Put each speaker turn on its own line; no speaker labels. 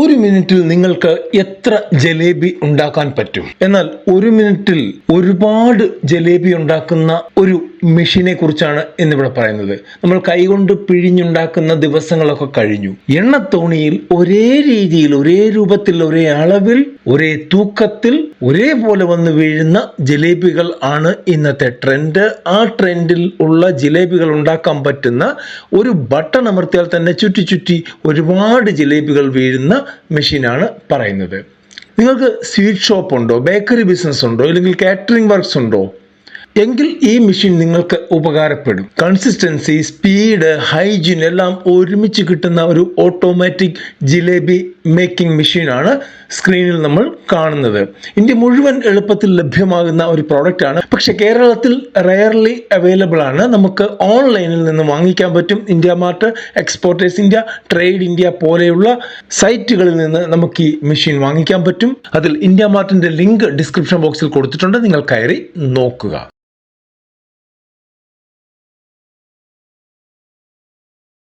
ഒരു മിനിറ്റിൽ നിങ്ങൾക്ക് എത്ര ജലേബി ഉണ്ടാക്കാൻ പറ്റും? എന്നാൽ ഒരു മിനിറ്റിൽ ഒരുപാട് ജലേബി ഉണ്ടാക്കുന്ന ഒരു മെഷീനെ കുറിച്ചാണ് ഇന്നിവിടെ പറയുന്നത്. നമ്മൾ കൈകൊണ്ട് പിഴിഞ്ഞുണ്ടാക്കുന്ന ദിവസങ്ങളൊക്കെ കഴിഞ്ഞു. എണ്ണത്തോണിയിൽ ഒരേ രീതിയിൽ, ഒരേ രൂപത്തിൽ, ഒരേ അളവിൽ, ഒരേ തൂക്കത്തിൽ, ഒരേപോലെ വന്ന് വീഴുന്ന ജലേബികൾ ആണ് ഇന്നത്തെ ട്രെൻഡ്. ആ ട്രെൻഡിൽ ഉള്ള ജലേബികൾ ഉണ്ടാക്കാൻ പറ്റുന്ന ഒരു ബട്ടൺ അമർത്തിയാൽ തന്നെ ചുറ്റി ചുറ്റി ഒരുപാട് ജലേബികൾ വീഴുന്ന മെഷീനാണ് പറയുന്നത്. നിങ്ങൾക്ക് സ്വീറ്റ് ഷോപ്പ് ഉണ്ടോ, ബേക്കറി ബിസിനസ് ഉണ്ടോ, അല്ലെങ്കിൽ കാറ്ററിംഗ് വർക്ക്സ് ഉണ്ടോ? എങ്കിൽ ഈ മെഷീൻ നിങ്ങൾക്ക് ഉപകാരപ്പെടും. കൺസിസ്റ്റൻസി, സ്പീഡ്, ഹൈജീൻ എല്ലാം ഒരുമിച്ച് കിട്ടുന്ന ഒരു ഓട്ടോമാറ്റിക് ജിലേബി മേക്കിംഗ് മെഷീനാണ് സ്ക്രീനിൽ നമ്മൾ കാണുന്നത്. ഇന്ത്യ മുഴുവൻ എളുപ്പത്തിൽ ലഭ്യമാകുന്ന ഒരു പ്രോഡക്റ്റ് ആണ്. പക്ഷെ കേരളത്തിൽ റെയർലി അവൈലബിൾ ആണ്. നമുക്ക് ഓൺലൈനിൽ നിന്ന് വാങ്ങിക്കാൻ പറ്റും. India mart, exporters India, trade India പോലെയുള്ള സൈറ്റുകളിൽ നിന്ന് നമുക്ക് ഈ മെഷീൻ വാങ്ങിക്കാൻ പറ്റും. അതിൽ ഇന്ത്യ മാർട്ടിന്റെ ലിങ്ക് ഡിസ്ക്രിപ്ഷൻ ബോക്സിൽ കൊടുത്തിട്ടുണ്ട്. നിങ്ങൾ കയറി നോക്കുക.